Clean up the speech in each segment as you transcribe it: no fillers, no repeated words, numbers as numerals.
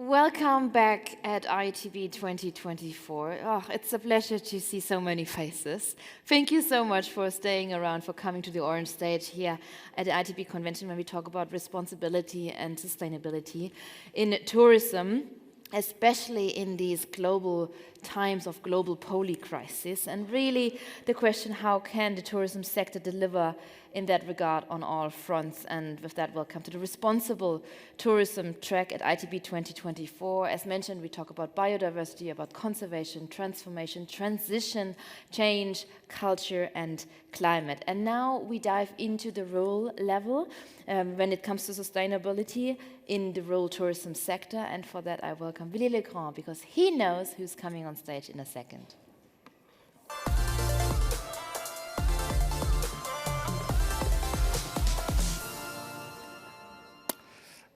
Welcome back at ITB 2024. Oh, it's a pleasure to see so many faces. Thank you so much for staying around, for coming to the orange stage here at the ITB convention when we talk about responsibility and sustainability in tourism, especially in these global times of global polycrisis. And really the question, how can the tourism sector deliver in that regard on all fronts? And with that, welcome to the responsible tourism track at ITB 2024. As mentioned, we talk about biodiversity, about conservation, transformation, transition, change, culture, and climate. And now we dive into the role level when it comes to sustainability in the rural tourism sector. And for that, I welcome Willy Legrand, because he knows who's coming on stage in a second.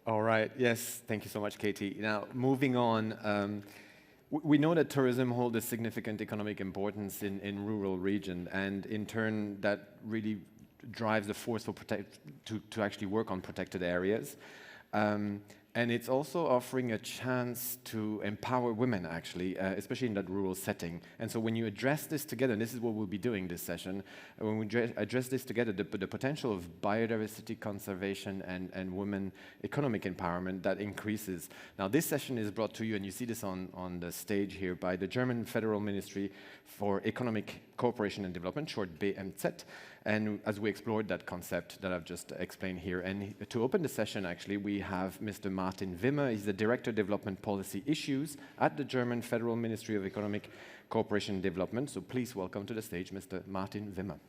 All right, yes, thank you so much, Katie. Now, moving on, we know that tourism holds a significant economic importance in rural regions, and in turn, that really drives the force for to actually work on protected areas. And it's also offering a chance to empower women, actually, especially in that rural setting. And so when you address this together, and this is what we'll be doing this session, when we address this together, the potential of biodiversity conservation and women economic empowerment, that increases. Now, this session is brought to you, and you see this on the stage here, by the German Federal Ministry for Economic Cooperation and Development, short BMZ, and as we explored that concept that I've just explained here. And to open the session, actually, we have Mr. Martin Wimmer. He's the Director of Development Policy Issues at the German Federal Ministry of Economic Cooperation and Development. So please welcome to the stage Mr. Martin Wimmer.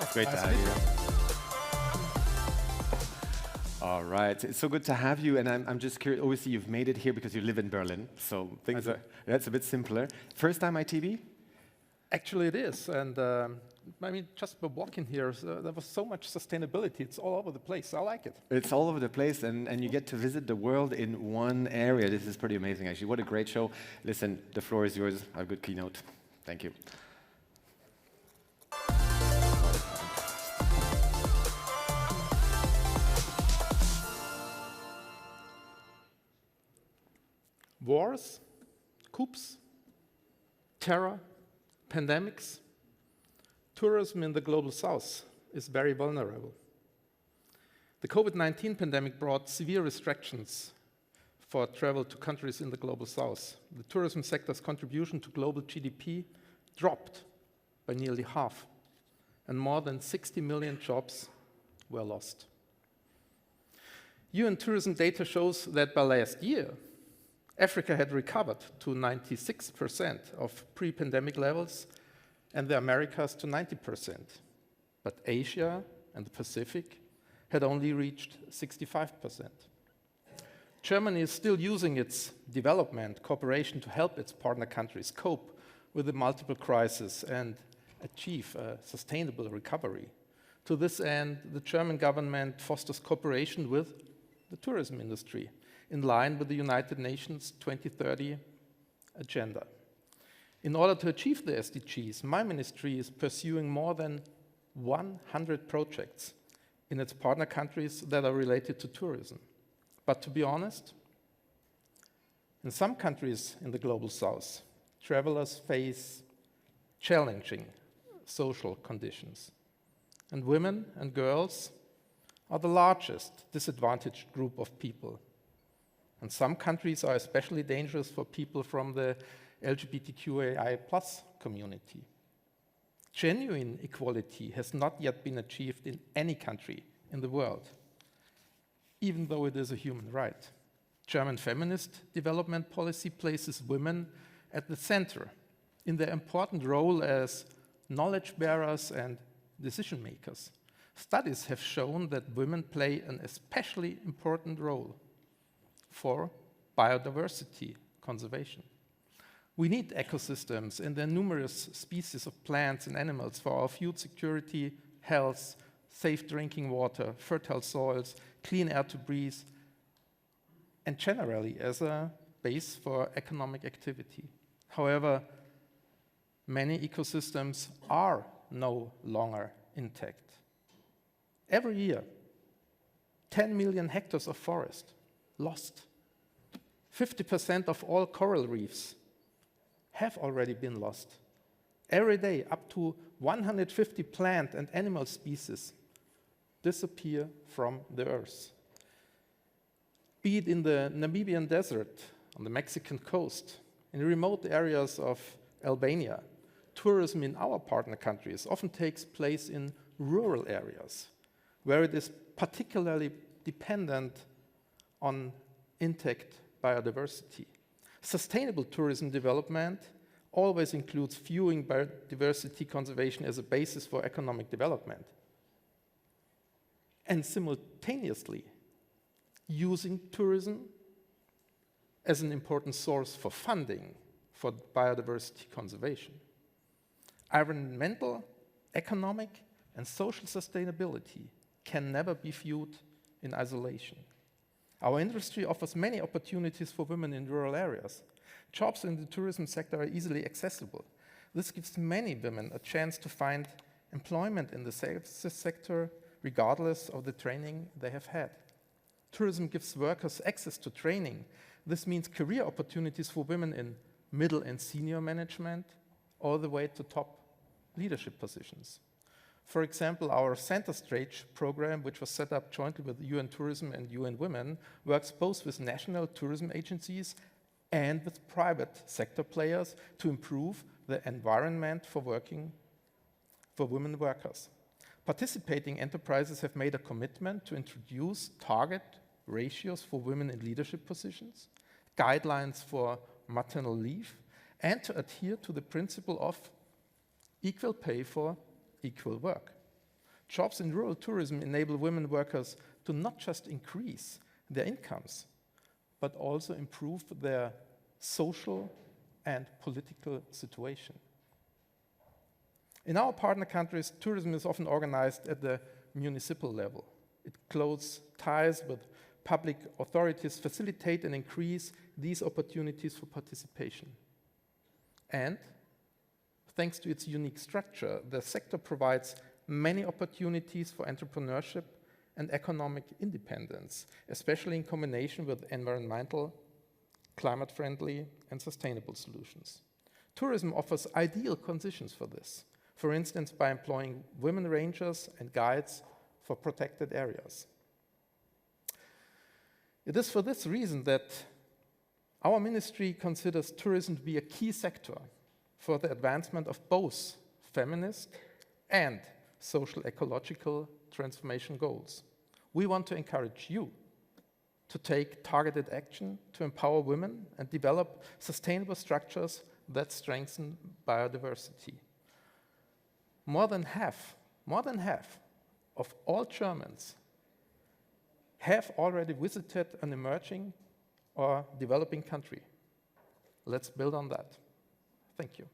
It's great to have you. All right, it's so good to have you, and I'm just curious, obviously you've made it here because you live in Berlin, so things are, that's a bit simpler. First time ITB? Actually it is, and I mean, just by walking here, there was so much sustainability, it's all over the place, I like it. It's all over the place, and you get to visit the world in one area. This is pretty amazing, actually. What a great show. Listen, the floor is yours. Have a good keynote. Thank you. Wars, coups, terror, pandemics. Tourism in the global south is very vulnerable. The COVID-19 pandemic brought severe restrictions for travel to countries in the global south. The tourism sector's contribution to global GDP dropped by nearly half, and more than 60 million jobs were lost. UN tourism data shows that by last year, Africa had recovered to 96% of pre-pandemic levels, and the Americas to 90%. But Asia and the Pacific had only reached 65%. Germany is still using its development cooperation to help its partner countries cope with the multiple crises and achieve a sustainable recovery. To this end, the German government fosters cooperation with the tourism industry, in line with the United Nations 2030 agenda. In order to achieve the SDGs, my ministry is pursuing more than 100 projects in its partner countries that are related to tourism. But to be honest, in some countries in the global south, travelers face challenging social conditions. And women and girls are the largest disadvantaged group of people. And some countries are especially dangerous for people from the LGBTQAI+ community. Genuine equality has not yet been achieved in any country in the world, even though it is a human right. German feminist development policy places women at the center in their important role as knowledge bearers and decision makers. Studies have shown that women play an especially important role for biodiversity conservation. We need ecosystems and their numerous species of plants and animals for our food security, health, safe drinking water, fertile soils, clean air to breathe, and generally as a base for economic activity. However, many ecosystems are no longer intact. Every year, 10 million hectares of forest lost. 50% of all coral reefs have already been lost. Every day, up to 150 plant and animal species disappear from the earth. Be it in the Namibian desert, on the Mexican coast, in remote areas of Albania, tourism in our partner countries often takes place in rural areas, where it is particularly dependent on intact biodiversity. Sustainable tourism development always includes viewing biodiversity conservation as a basis for economic development, and simultaneously using tourism as an important source for funding for biodiversity conservation. Environmental, economic, and social sustainability can never be viewed in isolation. Our industry offers many opportunities for women in rural areas. Jobs in the tourism sector are easily accessible. This gives many women a chance to find employment in the services sector regardless of the training they have had. Tourism gives workers access to training. This means career opportunities for women in middle and senior management, all the way to top leadership positions. For example, our Center Stage program, which was set up jointly with UN Tourism and UN Women, works both with national tourism agencies and with private sector players to improve the environment for working for women workers. Participating enterprises have made a commitment to introduce target ratios for women in leadership positions, guidelines for maternal leave, and to adhere to the principle of equal pay for equal work. Jobs in rural tourism enable women workers to not just increase their incomes, but also improve their social and political situation. In our partner countries, tourism is often organized at the municipal level. It close ties with public authorities, facilitate and increase these opportunities for participation. And thanks to its unique structure, the sector provides many opportunities for entrepreneurship and economic independence, especially in combination with environmental, climate-friendly, and sustainable solutions. Tourism offers ideal conditions for this, for instance, by employing women rangers and guides for protected areas. It is for this reason that our ministry considers tourism to be a key sector for the advancement of both feminist and socio-ecological transformation goals. We want to encourage you to take targeted action to empower women and develop sustainable structures that strengthen biodiversity. More than half of all Germans have already visited an emerging or developing country. Let's build on that. Thank you.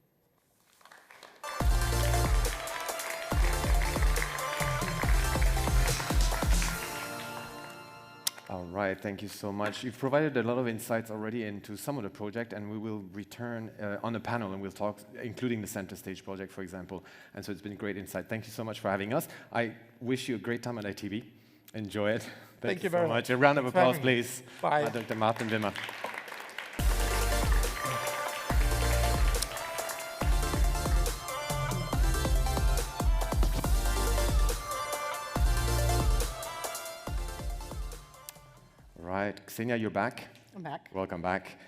All right, thank you so much. You've provided a lot of insights already into some of the project, and we will return on a panel and we'll talk, including the Center Stage project, for example. And so it's been a great insight. Thank you so much for having us. I wish you a great time at ITB. Enjoy it. Thank you very much. A round of applause, please. Bye. Dr. Martin Wimmer. Right, Xenia, you're back. I'm back. Welcome back.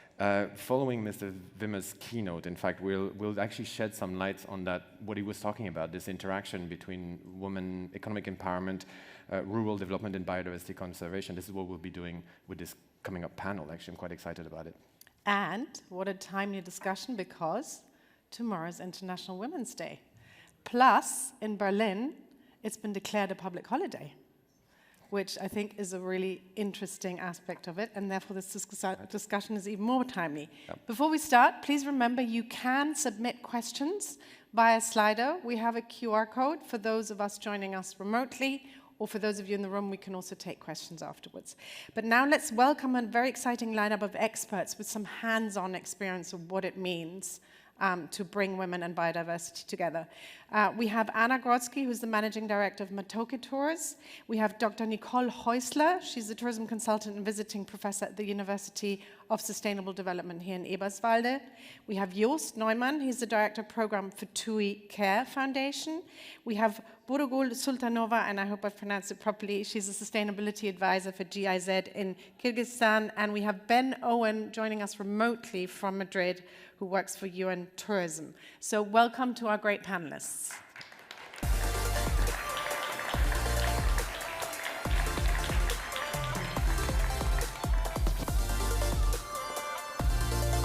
Following Mr. Wimmer's keynote, in fact, we'll actually shed some lights on that, what he was talking about, this interaction between women, economic empowerment, rural development, and biodiversity conservation. This is what we'll be doing with this coming up panel. Actually, I'm quite excited about it. And what a timely discussion, because tomorrow's International Women's Day. Plus, in Berlin, it's been declared a public holiday, which I think is a really interesting aspect of it, and therefore this discussion is even more timely. Yep. Before we start, please remember you can submit questions via Slido. We have a QR code for those of us joining us remotely, or for those of you in the room, we can also take questions afterwards. But now let's welcome a very exciting lineup of experts with some hands-on experience of what it means to bring women and biodiversity together. We have Anna Grodzki, who's the Managing Director of Matoke Tours. We have Dr. Nicole Häusler. She's a tourism consultant and visiting professor at the University of Sustainable Development here in Eberswalde. We have Joost Neumann. He's the Director of Program for TUI Care Foundation. We have Burugul Sultanova, and I hope I've pronounced it properly. She's a sustainability advisor for GIZ in Kyrgyzstan. And we have Ben Owen joining us remotely from Madrid, who works for UN Tourism. So welcome to our great panelists.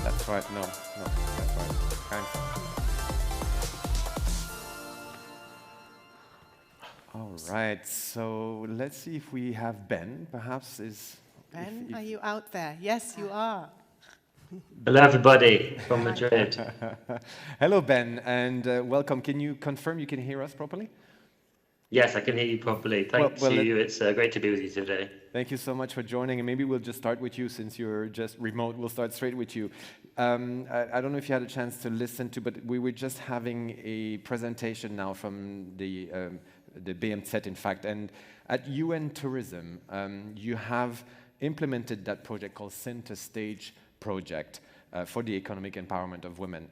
That's right. No, that's right. Kind of. All right. So let's see if we have Ben. Perhaps is Ben, are you out there? Yes, you are. Hello, everybody from Madrid. Hello, Ben, and welcome. Can you confirm you can hear us properly? Yes, I can hear you properly. Thanks to you. It's great to be with you today. Thank you so much for joining, and maybe we'll just start with you since you're just remote. We'll start straight with you. I don't know if you had a chance to listen to, but we were just having a presentation now from the BMZ, in fact, and at UN Tourism, you have implemented that project called Center Stage project for the economic empowerment of women.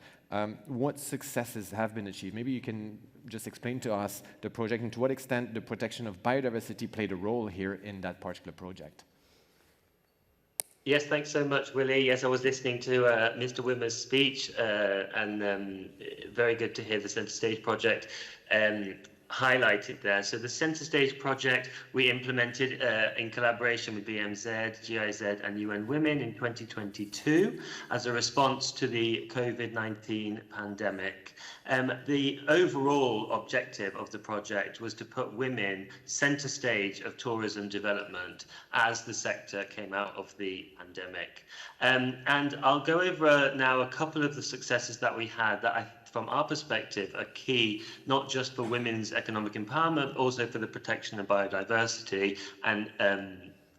What successes have been achieved? Maybe you can just explain to us the project and to what extent the protection of biodiversity played a role here in that particular project. Yes, thanks so much, Willie. Yes, I was listening to Mr. Wimmer's speech, and very good to hear the Centre Stage project highlighted there. So the Centre Stage project we implemented in collaboration with BMZ, GIZ and UN Women in 2022 as a response to the COVID-19 pandemic. The overall objective of the project was to put women centre stage of tourism development as the sector came out of the pandemic. And I'll go over now a couple of the successes that we had that from our perspective, are key, not just for women's economic empowerment, but also for the protection of biodiversity. And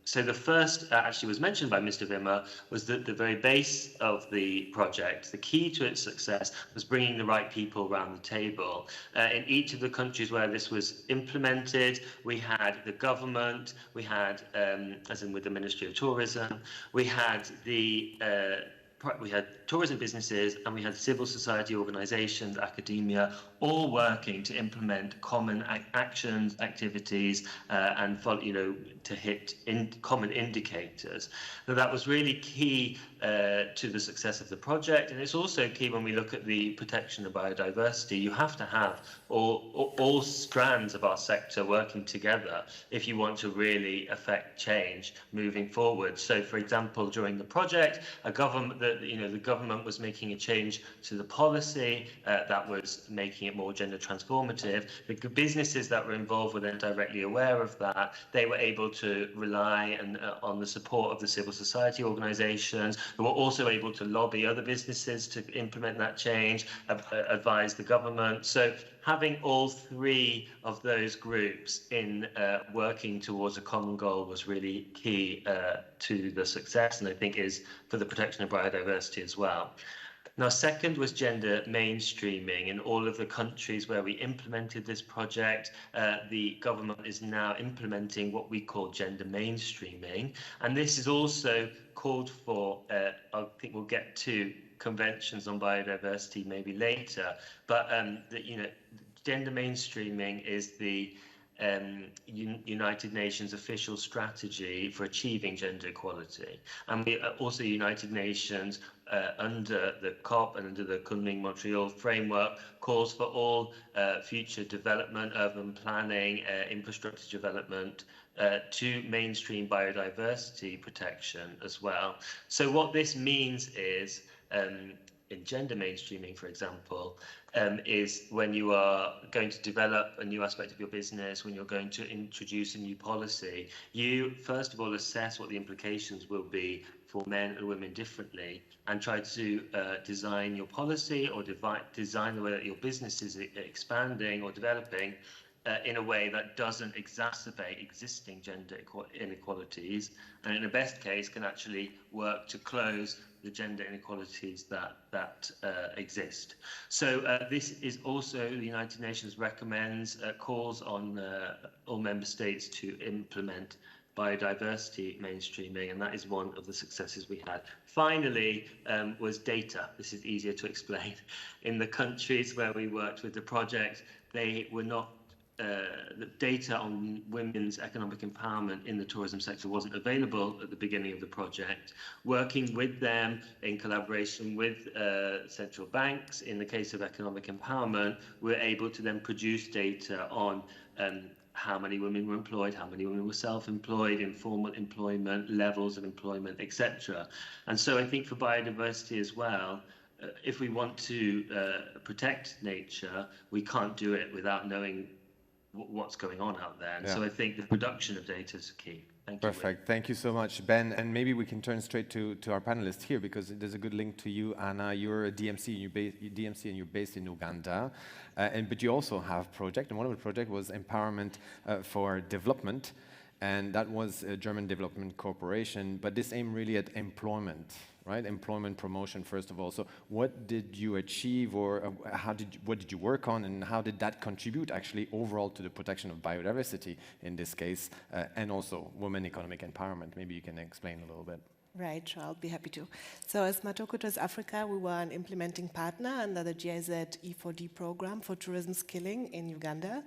so the first actually was mentioned by Mr. Wimmer, was that the very base of the project, the key to its success was bringing the right people around the table. In each of the countries where this was implemented, we had the government, we had, as in with the Ministry of Tourism, we had tourism businesses, and we had civil society organizations, academia, all working to implement common actions, activities, and follow, to hit common indicators. So that was really key to the success of the project, and it's also key when we look at the protection of biodiversity. You have to have all strands of our sector working together if you want to really affect change moving forward. So, for example, during the project, the government was making a change to the policy that was making it more gender transformative. The businesses that were involved were then directly aware of that. They were able to rely on the support of the civil society organizations, who were also able to lobby other businesses to implement that change, advise the government. So having all three of those groups in working towards a common goal was really key to the success, and I think is for the protection of biodiversity as well. Now, second was gender mainstreaming. In all of the countries where we implemented this project, the government is now implementing what we call gender mainstreaming. And this is also called for, I think we'll get to conventions on biodiversity maybe later, but gender mainstreaming is the United Nations official strategy for achieving gender equality. And we also United Nations under the COP and under the Kunming-Montreal framework calls for all future development, urban planning, infrastructure development to mainstream biodiversity protection as well. So what this means is, in gender mainstreaming, for example, is when you are going to develop a new aspect of your business, when you're going to introduce a new policy, you first of all assess what the implications will be for men and women differently, and try to design your policy or design the way that your business is expanding or developing in a way that doesn't exacerbate existing gender inequalities, and in the best case can actually work to close the gender inequalities that exist. So this is also, the United Nations recommends, calls on all member states to implement biodiversity mainstreaming, and that is one of the successes we had. Finally, was data. This is easier to explain. In the countries where we worked with the project, they were not the data on women's economic empowerment in the tourism sector wasn't available at the beginning of the project. Working with them in collaboration with central banks, in the case of economic empowerment, we're able to then produce data on how many women were employed, how many women were self-employed, informal employment, levels of employment, etc. And so I think for biodiversity as well, if we want to protect nature, we can't do it without knowing what's going on out there. And so I think the production of data is key. Thank you. Perfect. Thank you so much, Ben. And maybe we can turn straight to our panelists here, because there's a good link to you, Anna. You're a DMC, and you're based in Uganda. But you also have a project, and one of the projects was Empowerment for Development. And that was a German Development Corporation, but this aimed really at employment, right? Employment promotion, first of all. So what did you achieve, or what did you work on, and how did that contribute actually overall to the protection of biodiversity in this case, and also women economic empowerment? Maybe you can explain a little bit. Right, sure, I'll be happy to. So as Matoko Tours Africa, we were an implementing partner under the GIZ E4D program for tourism skilling in Uganda.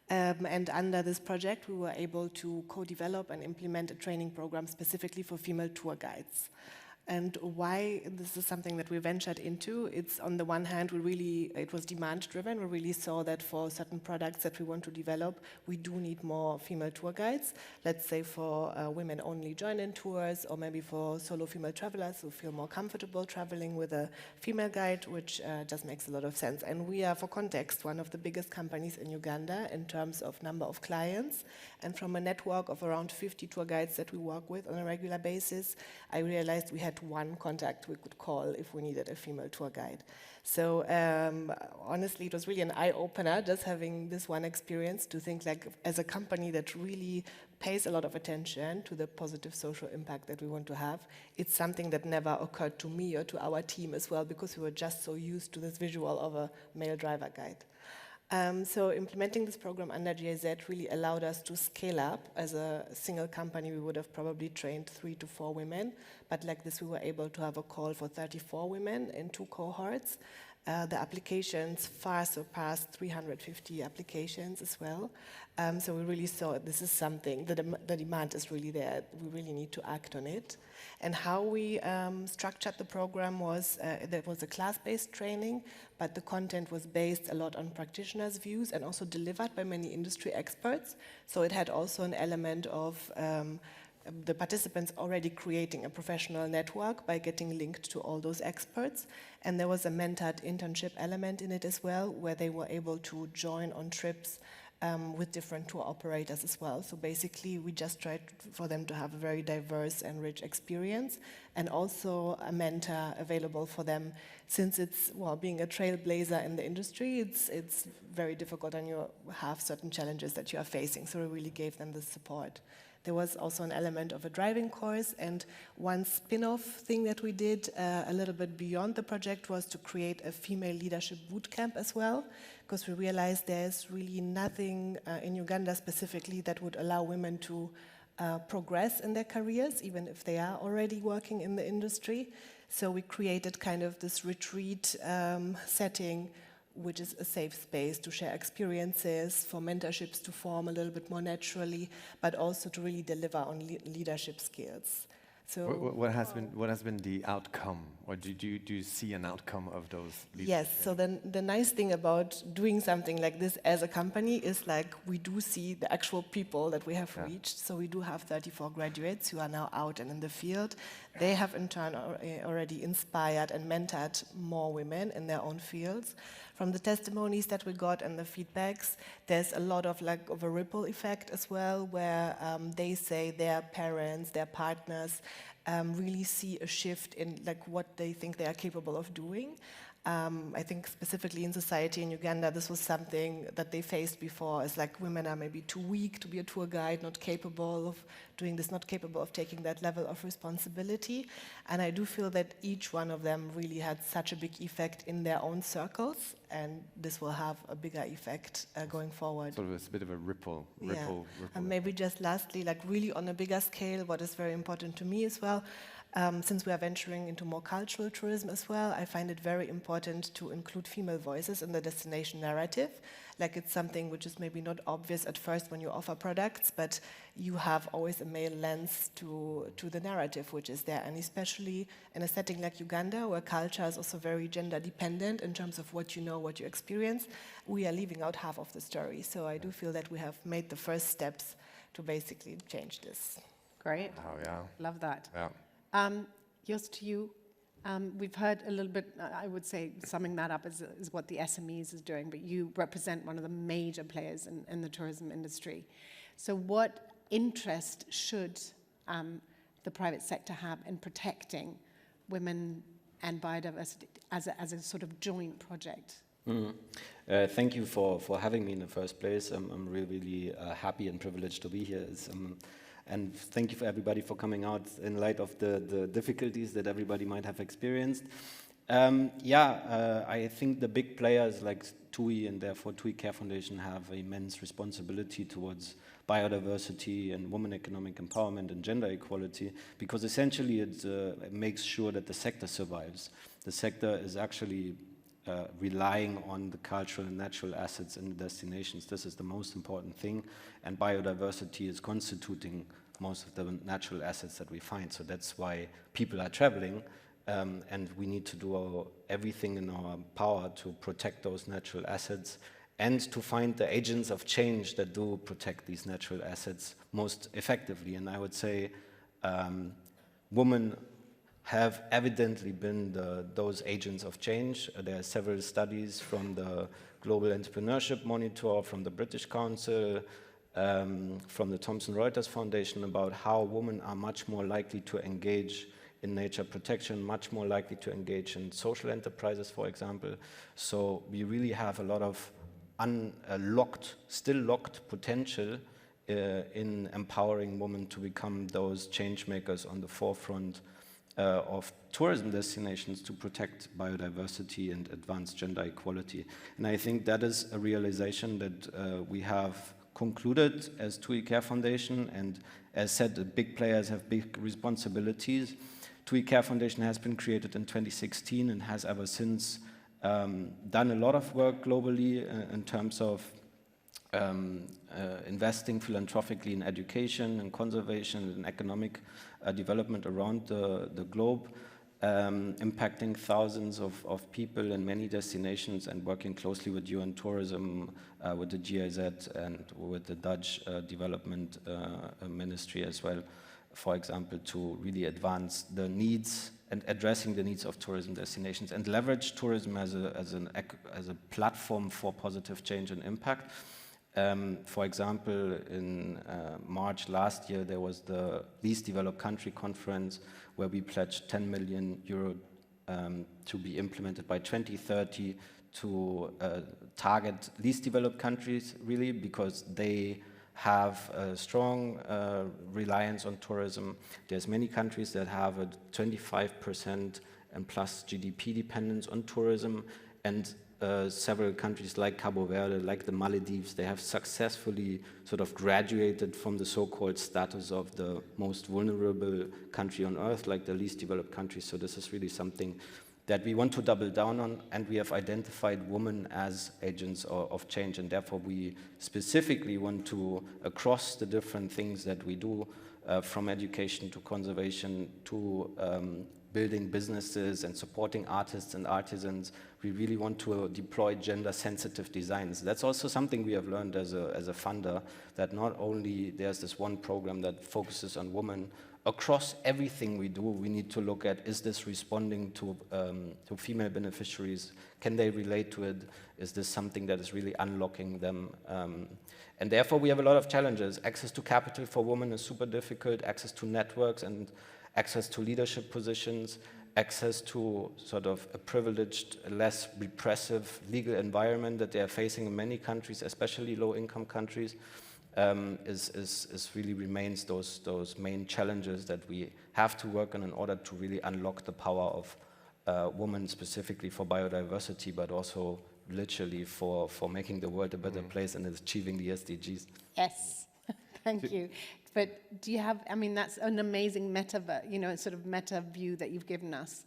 And under this project, we were able to co-develop and implement a training program specifically for female tour guides. And why this is something that we ventured into, it's on the one hand, it was demand driven. We really saw that for certain products that we want to develop, we do need more female tour guides. Let's say for women only join-in tours, or maybe for solo female travelers who feel more comfortable traveling with a female guide, which just makes a lot of sense. And we are, for context, one of the biggest companies in Uganda in terms of number of clients. And from a network of around 50 tour guides that we work with on a regular basis, I realized we had one contact we could call if we needed a female tour guide. So honestly, it was really an eye-opener just having this one experience to think, like, as a company that really pays a lot of attention to the positive social impact that we want to have, it's something that never occurred to me or to our team as well, because we were just so used to this visual of a male driver guide. So implementing this program under GIZ really allowed us to scale up. As a single company, we would have probably trained 3 to 4 women, but like this, we were able to have a call for 34 women in 2 cohorts. The applications far surpassed 350 applications as well. So we really saw this is something, the demand is really there. We really need to act on it. And how we structured the program was, there was a class-based training, but the content was based a lot on practitioners' views and also delivered by many industry experts. So it had also an element of the participants already creating a professional network by getting linked to all those experts. And there was a mentored internship element in it as well, where they were able to join on trips with different tour operators as well. So basically, we just tried for them to have a very diverse and rich experience, and also a mentor available for them, since it's, well, being a trailblazer in the industry, it's very difficult, and you have certain challenges that you are facing. So we really gave them the support. There was also an element of a driving course, and one spin-off thing that we did a little bit beyond the project was to create a female leadership bootcamp as well, because we realized there's really nothing in Uganda specifically that would allow women to progress in their careers, even if they are already working in the industry. So we created kind of this retreat setting, which is a safe space to share experiences, for mentorships to form a little bit more naturally, but also to really deliver on leadership skills. So what has been the outcome, or do you see an outcome of those leadership? Yes, so the nice thing about doing something like this as a company is, like, we do see the actual people that we have reached. So we do have 34 graduates who are now out and in the field. They have in turn already inspired and mentored more women in their own fields. From the testimonies that we got and the feedbacks, there's a lot of a ripple effect as well, where they say their parents, their partners really see a shift in what they think they are capable of doing. I think specifically in society in Uganda, this was something that they faced before. It's like women are maybe too weak to be a tour guide, not capable of doing this, not capable of taking that level of responsibility. And I do feel that each one of them really had such a big effect in their own circles, and this will have a bigger effect going forward. Sort of a bit of a ripple. And maybe just lastly, like really on a bigger scale, what is very important to me as well, since we are venturing into more cultural tourism as well, I find it very important to include female voices in the destination narrative. Like it's something which is maybe not obvious at first when you offer products, but you have always a male lens to the narrative which is there. And especially in a setting like Uganda, where culture is also very gender dependent in terms of what you know, what you experience, we are leaving out half of the story. So I do feel that we have made the first steps to basically change this. Great. Oh, yeah. Love that. Yeah. Just to you, we've heard a little bit, I would say, summing that up is what the SMEs is doing, but you represent one of the major players in the tourism industry. So what interest should the private sector have in protecting women and biodiversity as a sort of joint project? Thank you for having me in the first place. I'm really happy and privileged to be here. And thank you for everybody for coming out in light of the difficulties that everybody might have experienced. I think the big players like TUI and therefore TUI Care Foundation have immense responsibility towards biodiversity and women economic empowerment and gender equality, because essentially it makes sure that the sector survives. The sector is actually relying on the cultural and natural assets in the destinations. This is the most important thing, and biodiversity is constituting most of the natural assets that we find. So that's why people are traveling, and we need to do everything in our power to protect those natural assets and to find the agents of change that do protect these natural assets most effectively. And I would say women have evidently been those agents of change. There are several studies from the Global Entrepreneurship Monitor, from the British Council, from the Thomson Reuters Foundation about how women are much more likely to engage in nature protection, much more likely to engage in social enterprises, for example. So we really have a lot of still locked potential in empowering women to become those change makers on the forefront of tourism destinations to protect biodiversity and advance gender equality. And I think that is a realization that we have concluded as TUI Care Foundation, and as said, the big players have big responsibilities. TUI Care Foundation has been created in 2016 and has ever since done a lot of work globally in terms of investing philanthropically in education and conservation and economic development around the globe, impacting thousands of people in many destinations and working closely with UN Tourism, with the GIZ and with the Dutch Development Ministry as well, for example, to really advance the needs and addressing the needs of tourism destinations and leverage tourism as a platform for positive change and impact. For example, in March last year, there was the Least Developed Country Conference where we pledged 10 million euro to be implemented by 2030 to target least developed countries, really, because they have a strong reliance on tourism. There's many countries that have a 25% and plus GDP dependence on tourism, and several countries like Cabo Verde, like the Maldives, they have successfully sort of graduated from the so-called status of the most vulnerable country on earth, like the least developed country. So this is really something that we want to double down on, and we have identified women as agents of change, and therefore we specifically want to, across the different things that we do, from education to conservation to building businesses and supporting artists and artisans, we really want to deploy gender-sensitive designs. That's also something we have learned as a funder, that not only there's this one program that focuses on women, across everything we do, we need to look at, is this responding to female beneficiaries? Can they relate to it? Is this something that is really unlocking them? And therefore, we have a lot of challenges. Access to capital for women is super difficult, access to networks and access to leadership positions. access to sort of a privileged, less repressive legal environment that they are facing in many countries, especially low-income countries, is really remains those main challenges that we have to work on in order to really unlock the power of women, specifically for biodiversity, but also literally for making the world a better place and achieving the SDGs. Yes, thank you. But do you have, I mean, that's an amazing sort of meta view that you've given us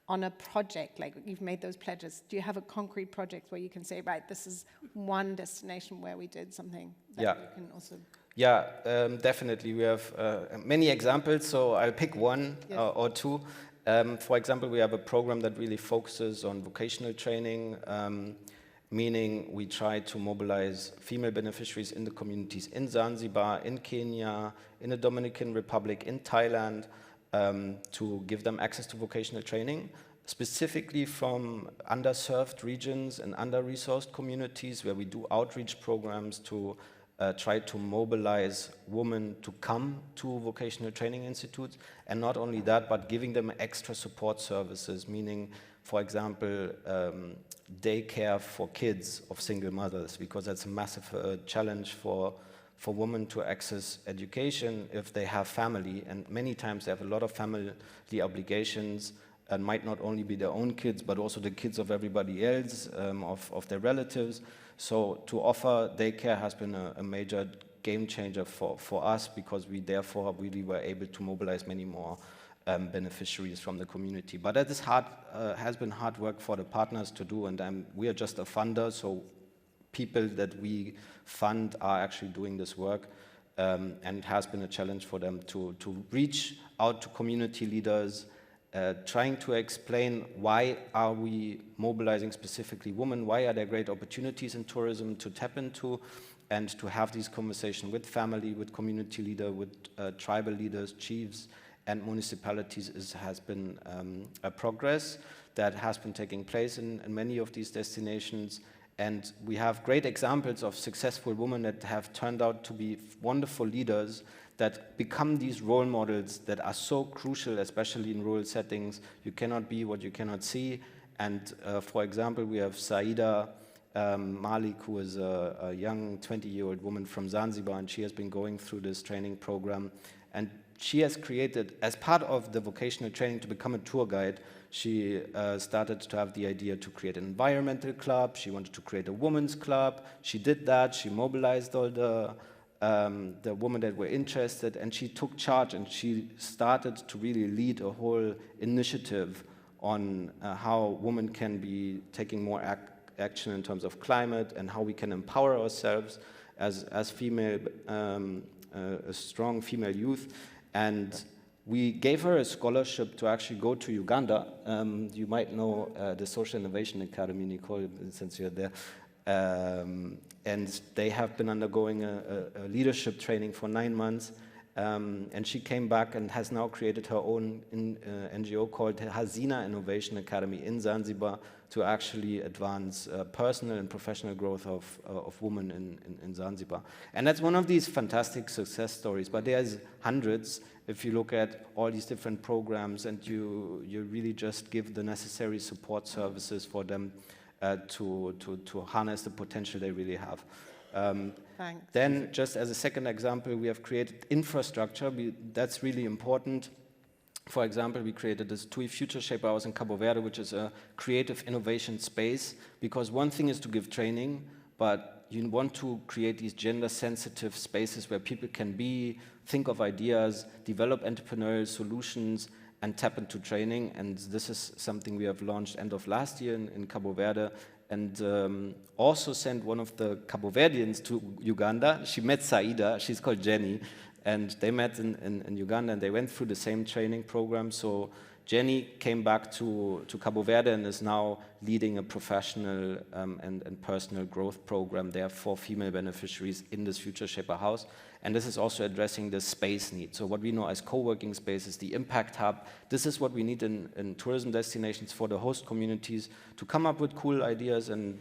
on a project, like you've made those pledges. Do you have a concrete project where you can say, right, this is one destination where we did something that you can also... Yeah, definitely. We have many examples, so I'll pick one or two. For example, we have a program that really focuses on vocational training, meaning we try to mobilize female beneficiaries in the communities in Zanzibar, in Kenya, in the Dominican Republic, in Thailand, to give them access to vocational training, specifically from underserved regions and under-resourced communities where we do outreach programs to try to mobilize women to come to vocational training institutes. And not only that, but giving them extra support services, meaning, for example, daycare for kids of single mothers, because that's a massive challenge for women to access education if they have family. And many times they have a lot of family obligations, and might not only be their own kids, but also the kids of everybody else, of their relatives. So to offer daycare has been a major game changer for us, because we therefore really were able to mobilize many more beneficiaries from the community. But that is has been hard work for the partners to do, and we are just a funder, so people that we fund are actually doing this work, and it has been a challenge for them to reach out to community leaders, trying to explain why are we mobilizing specifically women, why are there great opportunities in tourism to tap into, and to have these conversations with family, with community leader, with tribal leaders, chiefs, and municipalities has been a progress that has been taking place in many of these destinations. And we have great examples of successful women that have turned out to be wonderful leaders that become these role models that are so crucial, especially in rural settings. You cannot be what you cannot see. And for example, we have Saida Malik, who is a young 20-year-old woman from Zanzibar, and she has been going through this training program. And she has created, as part of the vocational training to become a tour guide, she started to have the idea to create an environmental club. She wanted to create a women's club. She did that. She mobilized all the women that were interested, and she took charge, and she started to really lead a whole initiative on how women can be taking more action in terms of climate, and how we can empower ourselves as female, a strong female youth. And we gave her a scholarship to actually go to Uganda. You might know the Social Innovation Academy, Nicole, since you're there. And they have been undergoing a leadership training for 9 months. And she came back and has now created her own NGO called Hazina Innovation Academy in Zanzibar to actually advance personal and professional growth of women in Zanzibar. And that's one of these fantastic success stories, but there's hundreds if you look at all these different programs, and you really just give the necessary support services for them to harness the potential they really have. Thanks. Then, just as a second example, we have created infrastructure. That's really important. For example, we created this TUI Future Shaper House in Cabo Verde, which is a creative innovation space, because one thing is to give training, but you want to create these gender-sensitive spaces where people can think of ideas, develop entrepreneurial solutions, and tap into training. And this is something we have launched end of last year in Cabo Verde, and also sent one of the Cabo Verdeans to Uganda. She met Saida, she's called Jenny, and they met in Uganda, and they went through the same training program. So Jenny came back to Cabo Verde and is now leading a professional and personal growth program there for female beneficiaries in this Future Shaper House. And this is also addressing the space need. So what we know as co-working spaces, the impact hub, this is what we need in tourism destinations for the host communities to come up with cool ideas and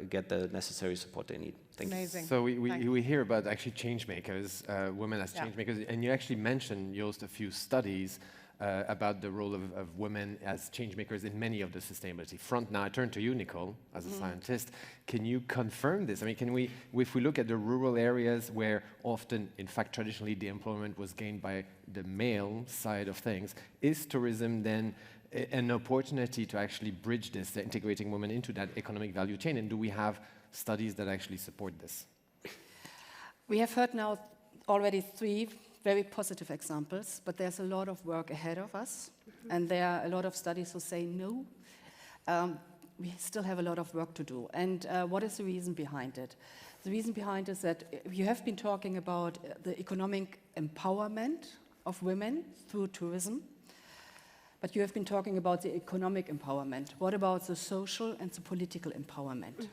get the necessary support they need. Thank Amazing. you. So we hear about actually change makers, women as change makers, and you actually mentioned, Joost, a few studies. about the role of women as change makers in many of the sustainability front. Now I turn to you, Nicole, as a scientist. Can you confirm this? I mean, can we, if we look at the rural areas where often, in fact, traditionally the employment was gained by the male side of things, is tourism then an opportunity to actually bridge this, integrating women into that economic value chain? And do we have studies that actually support this? We have heard now already 3 very positive examples, but there's a lot of work ahead of us, and there are a lot of studies who say no. We still have a lot of work to do. And what is the reason behind it? The reason behind it is that you have been talking about the economic empowerment of women through tourism, but you have been talking about the economic empowerment. What about the social and the political empowerment?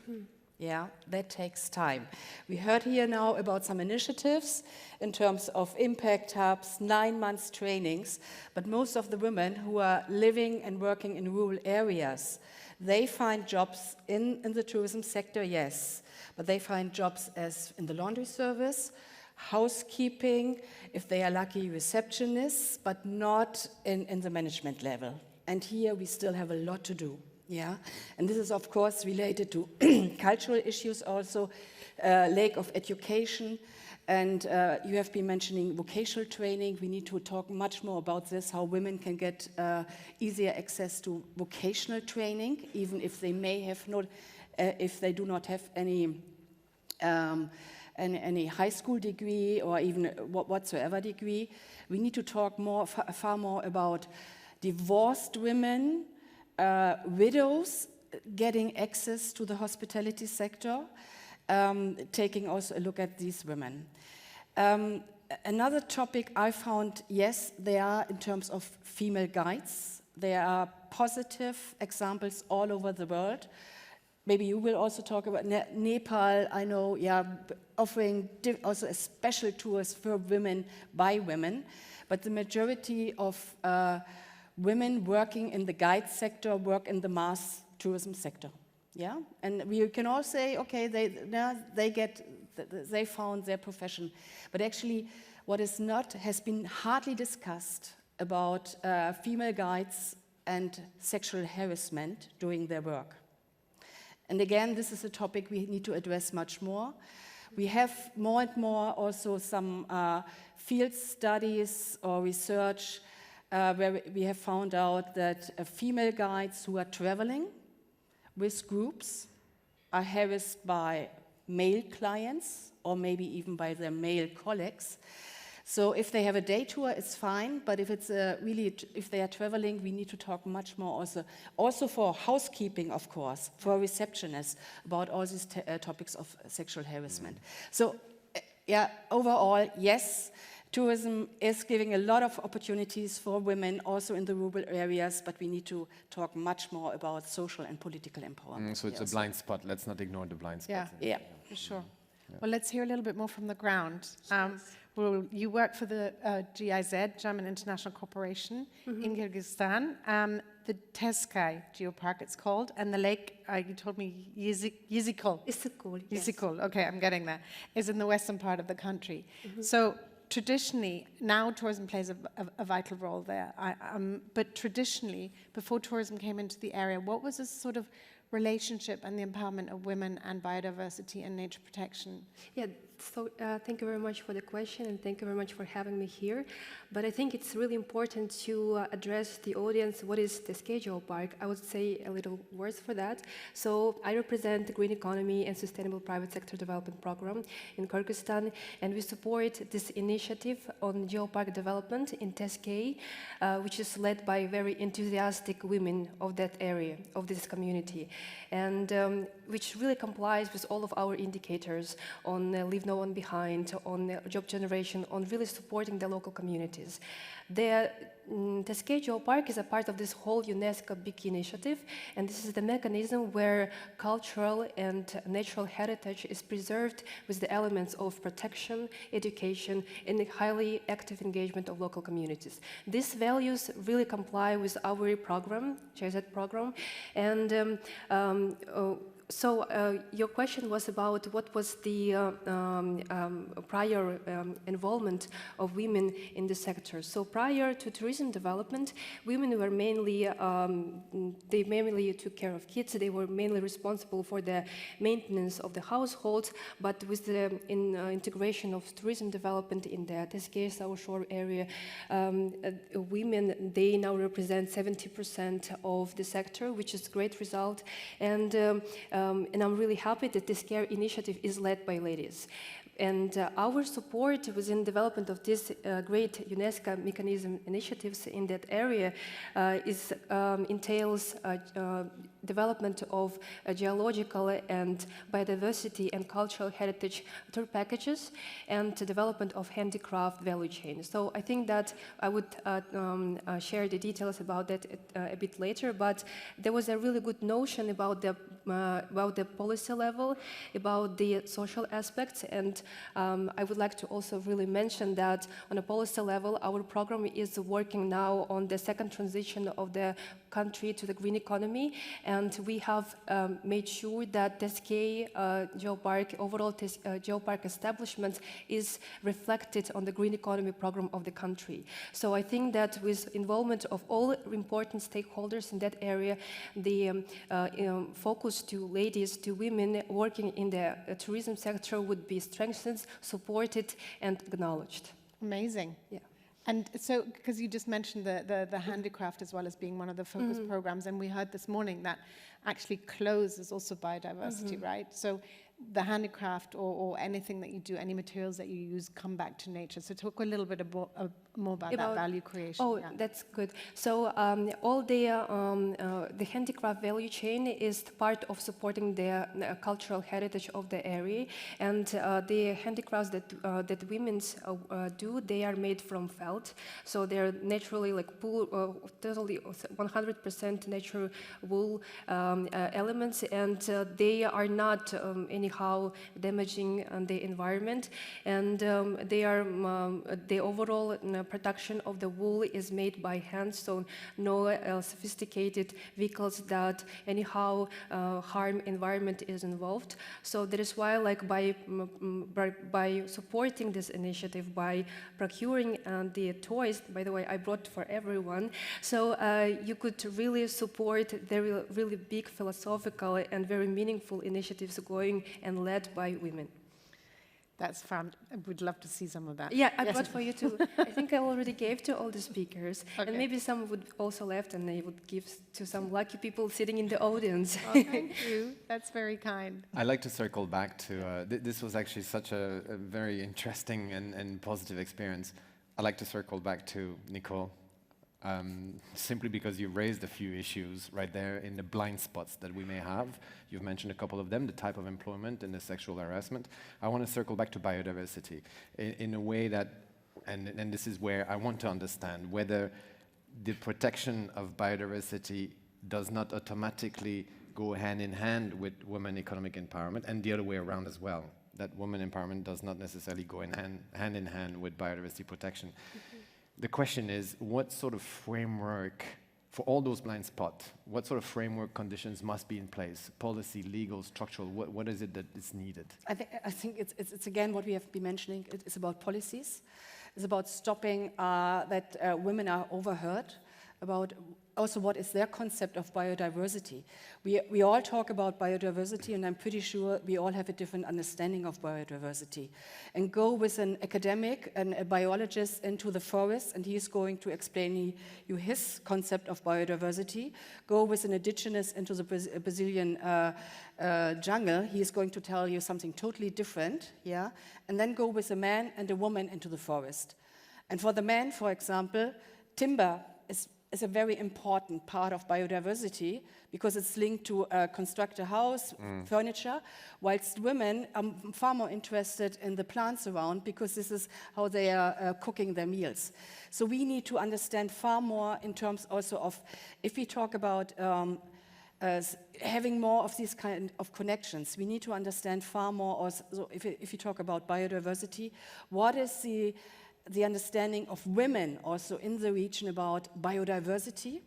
Yeah, that takes time. We heard here now about some initiatives in terms of impact hubs, 9 months trainings, but most of the women who are living and working in rural areas, they find jobs in the tourism sector, yes, but they find jobs as in the laundry service, housekeeping, if they are lucky, receptionists, but not in the management level. And here we still have a lot to do. Yeah, and this is of course related to cultural issues also, lack of education, and you have been mentioning vocational training. We need to talk much more about this, how women can get easier access to vocational training, even if they may have not, if they do not have any high school degree or even whatsoever degree. We need to talk more, far more about divorced women, widows getting access to the hospitality sector, taking also a look at these women. Another topic I found, yes, there are in terms of female guides. There are positive examples all over the world. Maybe you will also talk about Nepal, I know, yeah, offering also a special tours for women by women. But the majority of women working in the guide sector work in the mass tourism sector, yeah? And we can all say, okay, they found their profession. But actually, what is not, has been hardly discussed about female guides and sexual harassment doing their work. And again, this is a topic we need to address much more. We have more and more also some field studies or research where we have found out that female guides who are traveling with groups are harassed by male clients or maybe even by their male colleagues. So if they have a day tour, it's fine, but if it's if they are traveling, we need to talk much more also for housekeeping, of course, for receptionists, about all these topics of sexual harassment. So, yeah, overall, yes, tourism is giving a lot of opportunities for women also in the rural areas, but we need to talk much more about social and political empowerment. So it's a blind spot. Let's not ignore the blind spot. Yeah, for sure. Yeah. Well, let's hear a little bit more from the ground. Well, you work for the GIZ, German International Corporation, in Kyrgyzstan. The Teskay Geopark, it's called, and the lake, you told me, Yizikul. Yizikul, okay, I'm getting there, is in the western part of the country. So traditionally, now tourism plays a vital role there. But traditionally, before tourism came into the area, what was this sort of relationship and the empowerment of women and biodiversity and nature protection? Yeah, so thank you very much for the question, and thank you very much for having me here. But I think it's really important to address the audience. What is the Geopark? I would say a little words for that. So I represent the Green Economy and Sustainable Private Sector Development Program in Kyrgyzstan, and we support this initiative on geopark development in Teskay, which is led by very enthusiastic women of that area, of this community, and which really complies with all of our indicators on leave no one behind, on job generation, on really supporting the local communities. The Teskay Geopark is a part of this whole UNESCO big initiative, and this is the mechanism where cultural and natural heritage is preserved with the elements of protection, education, and the highly active engagement of local communities. These values really comply with our program, GIZ program, and Your question was about what was the prior involvement of women in the sector. So prior to tourism development, women were mainly, they mainly took care of kids. They were mainly responsible for the maintenance of the household. But with the integration of tourism development in the Teskei South Shore area, women, they now represent 70% of the sector, which is a great result. And I'm really happy that this CARE initiative is led by ladies. And our support within development of this great UNESCO mechanism initiatives in that area entails development of geological and biodiversity and cultural heritage tour packages and the development of handicraft value chain. So I think that I would share the details about that a bit later, but there was a really good notion about the policy level, about the social aspects, and I would like to also really mention that on a policy level, our program is working now on the second transition of the country to the green economy, and we have made sure that Teskei Geopark, overall Geopark establishment is reflected on the green economy program of the country. So I think that with involvement of all important stakeholders in that area, the focus to ladies, to women working in the tourism sector would be strengthened, supported, and acknowledged. Amazing. Yeah. And so, because you just mentioned the handicraft as well as being one of the focus programs, and we heard this morning that actually clothes is also biodiversity, right? So the handicraft or anything that you do, any materials that you use, come back to nature. So talk a little bit more about that value creation. Oh, yeah. That's good. So all the handicraft value chain is part of supporting the cultural heritage of the area, and the handicrafts that women do, they are made from felt. So they're naturally like totally 100% natural wool elements, and they are not anyhow damaging the environment, and the overall production of the wool is made by hand, so no sophisticated vehicles that anyhow harm environment is involved. So that is why, like by supporting this initiative, by procuring the toys, by the way, I brought for everyone, so you could really support the really big philosophical and very meaningful initiatives going and led by women. That's fun. I would love to see some of that. Yeah, I brought for you too. I think I already gave to all the speakers, okay. And maybe some would also left, and I would give to some lucky people sitting in the audience. Oh, thank you. That's very kind. I'd like to circle back to, this was actually such a very interesting and positive experience. I'd like to circle back to Nicole, simply because you raised a few issues right there in the blind spots that we may have. You've mentioned a couple of them, the type of employment and the sexual harassment. I want to circle back to biodiversity in a way that, and this is where I want to understand whether the protection of biodiversity does not automatically go hand in hand with women economic empowerment, and the other way around as well, that women empowerment does not necessarily go hand in hand with biodiversity protection. The question is, what sort of framework, for all those blind spots, what sort of framework conditions must be in place? Policy, legal, structural, what is it that is needed? I think it's again what we have been mentioning. It's about policies. It's about stopping that women are overheard, about also what is their concept of biodiversity. We all talk about biodiversity, and I'm pretty sure we all have a different understanding of biodiversity. And go with an academic and a biologist into the forest, and he's going to explain you his concept of biodiversity. Go with an indigenous into the Brazilian jungle, he is going to tell you something totally different, yeah? And then go with a man and a woman into the forest. And for the man, for example, timber is a very important part of biodiversity because it's linked to construct a house, furniture, whilst women are far more interested in the plants around because this is how they are cooking their meals. So we need to understand far more in terms also of, if we talk about having more of these kind of connections, we need to understand far more also, if you talk about biodiversity, what is the understanding of women also in the region about biodiversity,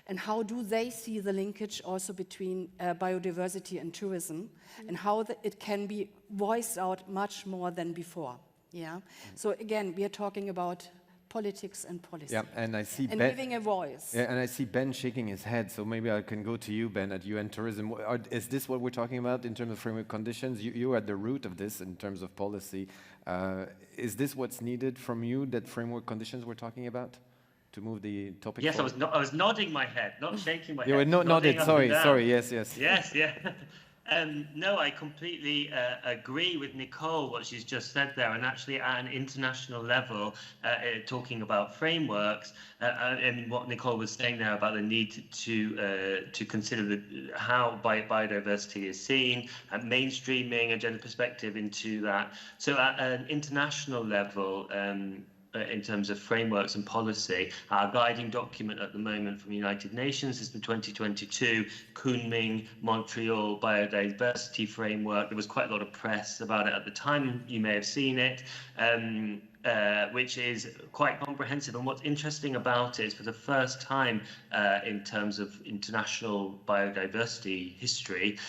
And how do they see the linkage also between biodiversity and tourism, and how it can be voiced out much more than before? Yeah. So again, we are talking about politics and policy. Yeah, and I see and Ben, giving a voice. Yeah, and I see Ben shaking his head, so maybe I can go to you, Ben, at UN Tourism. Is this what we're talking about in terms of framework conditions? You are at the root of this in terms of policy. Is this what's needed from you, that framework conditions we're talking about, to move the topic Yes, forward? I was nodding my head, not shaking my head. You were nodded, sorry, yes. Yes, yeah. No, I completely agree with Nicole, what she's just said there, and actually at an international level, talking about frameworks, and what Nicole was saying there about the need to consider how biodiversity is seen, and mainstreaming a gender perspective into that. So at an international level, in terms of frameworks and policy, our guiding document at the moment from the United Nations is the 2022 Kunming Montreal Biodiversity Framework. There was quite a lot of press about it at the time. You may have seen it. Which is quite comprehensive. And what's interesting about it is, for the first time in terms of international biodiversity history,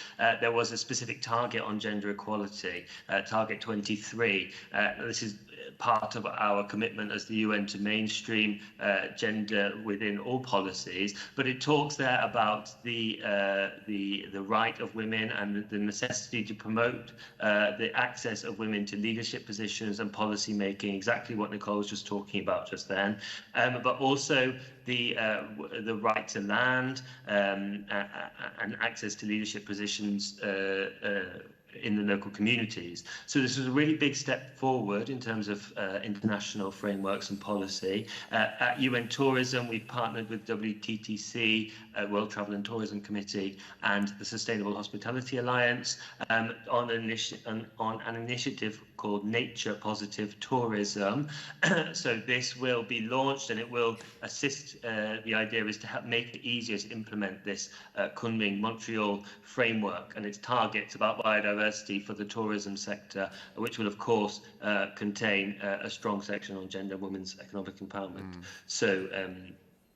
there was a specific target on gender equality, target 23. This is part of our commitment as the UN to mainstream gender within all policies, but it talks there about the right of women and the necessity to promote the access of women to leadership positions and policy making, exactly what Nicole was just talking about just then, but also the right to land and access to leadership positions in the local communities. So this was a really big step forward in terms of international frameworks and policy. At UN Tourism, we've partnered with WTTC, World Travel and Tourism Committee, and the Sustainable Hospitality Alliance on an initiative called Nature Positive Tourism. So this will be launched, and it will assist, the idea is to help make it easier to implement this Kunming Montreal framework and its targets about biodiversity for the tourism sector, which will of course contain a strong section on gender and women's economic empowerment. So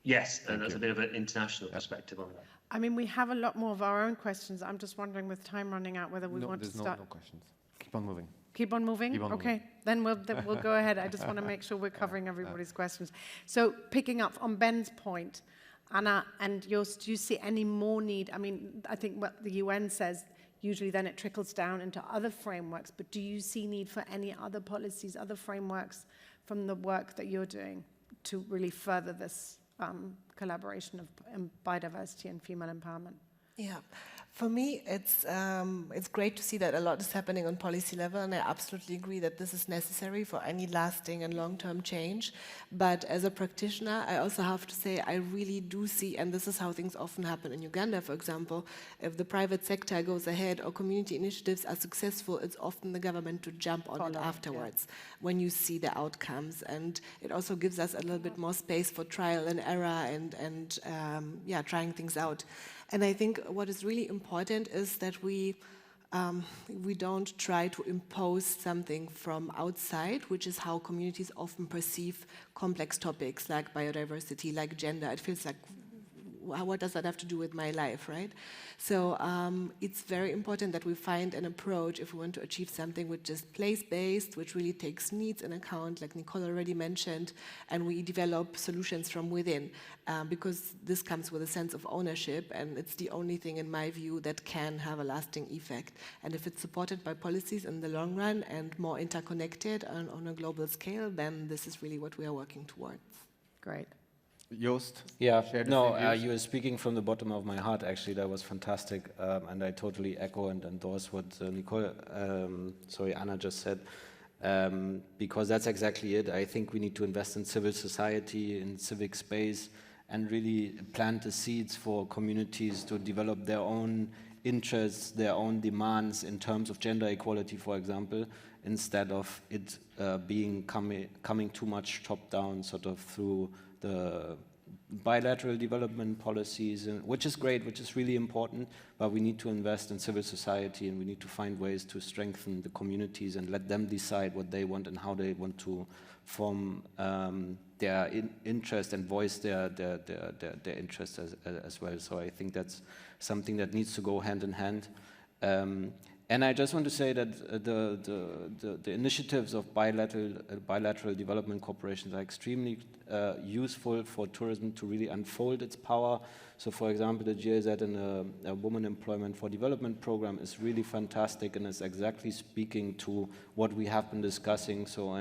yes, and that's a bit of an international perspective on that. I mean, we have a lot more of our own questions. I'm just wondering, with time running out, whether we want to start. No questions. Keep on moving. Keep on moving? Keep on okay, then we'll go ahead. I just want to make sure we're covering everybody's questions. So picking up on Ben's point, Anna and Joost, do you see any more need? I mean, I think what the UN says, usually then it trickles down into other frameworks, but do you see need for any other policies, other frameworks from the work that you're doing to really further this collaboration of biodiversity and female empowerment? Yeah, for me, it's great to see that a lot is happening on policy level, and I absolutely agree that this is necessary for any lasting and long-term change. But as a practitioner, I also have to say I really do see, and this is how things often happen in Uganda, for example, if the private sector goes ahead or community initiatives are successful, it's often the government to jump on it afterwards when you see the outcomes. And it also gives us a little bit more space for trial and error and trying things out. And I think what is really important is that we don't try to impose something from outside, which is how communities often perceive complex topics like biodiversity, like gender. It feels like, what does that have to do with my life, right? So it's very important that we find an approach if we want to achieve something which is place-based, which really takes needs in account, like Nicole already mentioned, and we develop solutions from within, because this comes with a sense of ownership, and it's the only thing, in my view, that can have a lasting effect. And if it's supported by policies in the long run and more interconnected on a global scale, then this is really what we are working towards. Great. Joost? Yeah, no, you were speaking from the bottom of my heart, actually. That was fantastic. And I totally echo and endorse what Anna just said. Because that's exactly it. I think we need to invest in civil society, in civic space, and really plant the seeds for communities to develop their own interests, their own demands in terms of gender equality, for example, instead of it coming too much top-down, sort of through the bilateral development policies, and, which is great, which is really important, but we need to invest in civil society, and we need to find ways to strengthen the communities and let them decide what they want and how they want to form their interest and voice their interests as well. So I think that's something that needs to go hand in hand. And I just want to say that the initiatives of bilateral development corporations are extremely useful for tourism to really unfold its power. So, for example, the GIZ and a Women Employment for Development program is really fantastic and is exactly speaking to what we have been discussing. So,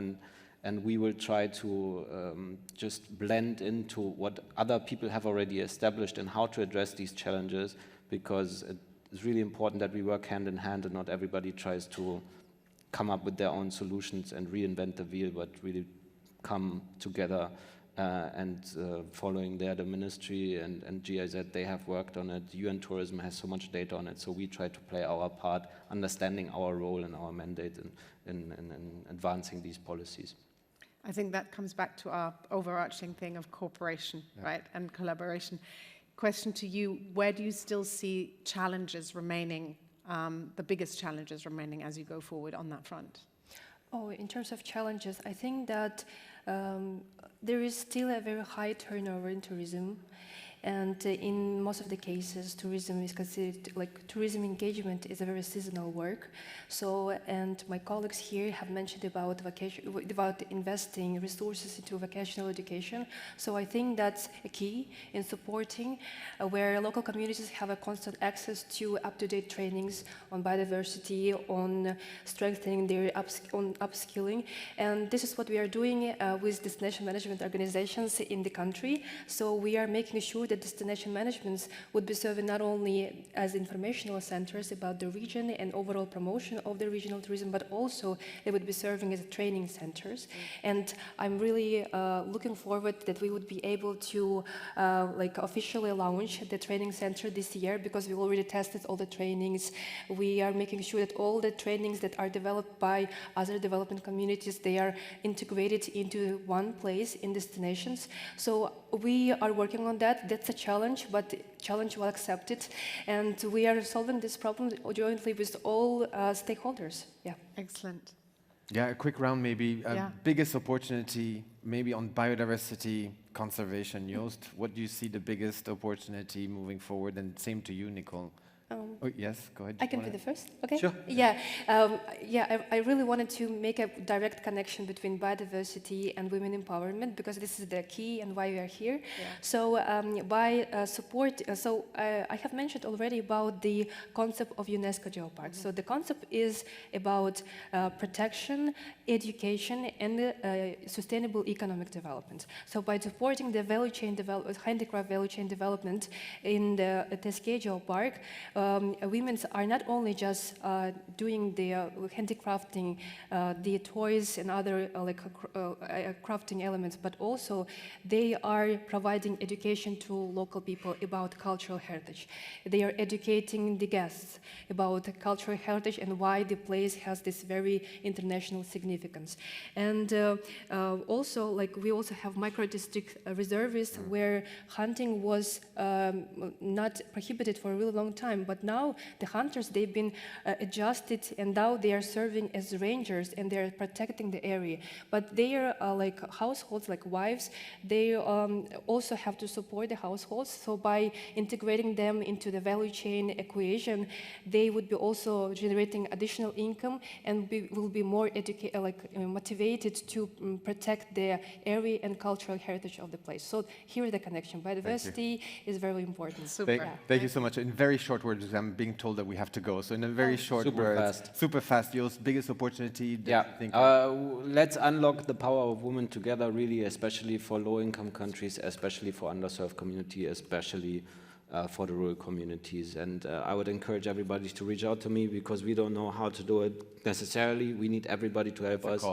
and we will try to just blend into what other people have already established and how to address these challenges, because it's really important that we work hand in hand and not everybody tries to come up with their own solutions and reinvent the wheel, but really come together and following there the ministry and GIZ, they have worked on it. UN Tourism has so much data on it, so we try to play our part, understanding our role and our mandate in advancing these policies. I think that comes back to our overarching thing of cooperation, right, and collaboration. Question to you, where do you still see challenges remaining, the biggest challenges remaining as you go forward on that front? Oh, in terms of challenges, I think that there is still a very high turnover in tourism. And in most of the cases, tourism is considered, like tourism engagement is a very seasonal work. So, and my colleagues here have mentioned about investing resources into vocational education. So I think that's a key in supporting where local communities have a constant access to up-to-date trainings on biodiversity, on strengthening their upskilling. And this is what we are doing with destination management organizations in the country. So we are making sure that destination managements would be serving not only as informational centers about the region and overall promotion of the regional tourism, but also they would be serving as training centers. And I'm really looking forward that we would be able to like officially launch the training center this year, because we already tested all the trainings. We are making sure that all the trainings that are developed by other development communities, they are integrated into one place in destinations. So we are working on that. That's a challenge, but the challenge will accept it. And we are solving this problem jointly with all stakeholders. Yeah. Excellent. Yeah, a quick round maybe. Biggest opportunity maybe on biodiversity conservation. Joost, what do you see the biggest opportunity moving forward? And same to you, Nicole. Oh, yes, go ahead. I can be the first, okay? Sure. Yeah, I really wanted to make a direct connection between biodiversity and women empowerment, because this is the key and why we are here. Yeah. So by support, I have mentioned already about the concept of UNESCO Geoparks. So the concept is about protection, education, and sustainable economic development. So by supporting the value chain development, handicraft value chain development in the Teskay Geopark, women are not only just doing the handicrafting, the toys and other crafting elements, but also they are providing education to local people about cultural heritage. They are educating the guests about cultural heritage and why the place has this very international significance. And also, we also have micro-district reserves where hunting was not prohibited for a really long time. But now the hunters, they've been adjusted, and now they are serving as rangers and they're protecting the area. But their households, like wives, they also have to support the households. So by integrating them into the value chain equation, they would be also generating additional income and will be more motivated to protect the area and cultural heritage of the place. So here is the connection. Biodiversity is very important. Super. Thank you so much. In very short words, I'm being told that we have to go. So in a very short words, super fast, Joost, biggest opportunity. Let's unlock the power of women together, really, especially for low-income countries, especially for underserved community, especially for the rural communities. And I would encourage everybody to reach out to me, because we don't know how to do it necessarily. We need everybody to help us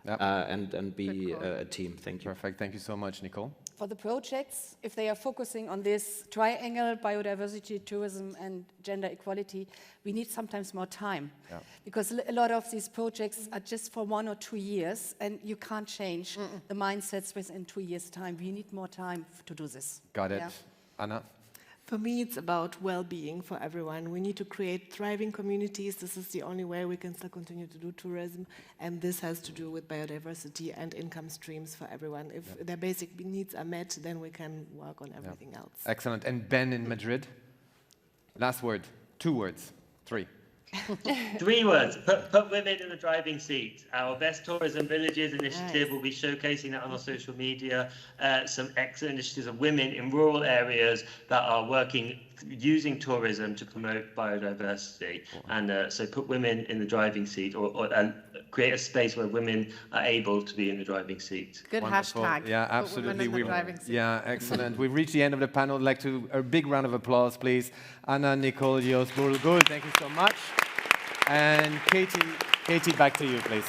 and be a team. Thank you. Perfect. Thank you so much, Nicole. for the projects, if they are focusing on this triangle, biodiversity, tourism, and gender equality, we need sometimes more time. Yeah. Because a lot of these projects are just for 1 or 2 years, and you can't change the mindsets within 2 years' time. We need more time to do this. Got it. Yeah. Anna? For me, it's about well-being for everyone. We need to create thriving communities. This is the only way we can still continue to do tourism, and this has to do with biodiversity and income streams for everyone. If their basic needs are met, then we can work on everything else. Excellent. And Ben in Madrid? Last word. 2 words. 3. 3 words. Put women in the driving seat. Our Best Tourism Villages initiative will be showcasing that on our social media. Some excellent initiatives of women in rural areas that are working using tourism to promote biodiversity. And so put women in the driving seat, and create a space where women are able to be in the driving seat. Good Wonderful. hashtag. Yeah, Put absolutely. women in the driving seat. Yeah, excellent. We've reached the end of the panel. I'd like to a big round of applause, please. Anna, Nicole, Jos, Gul, thank you so much. And Katie, back to you, please.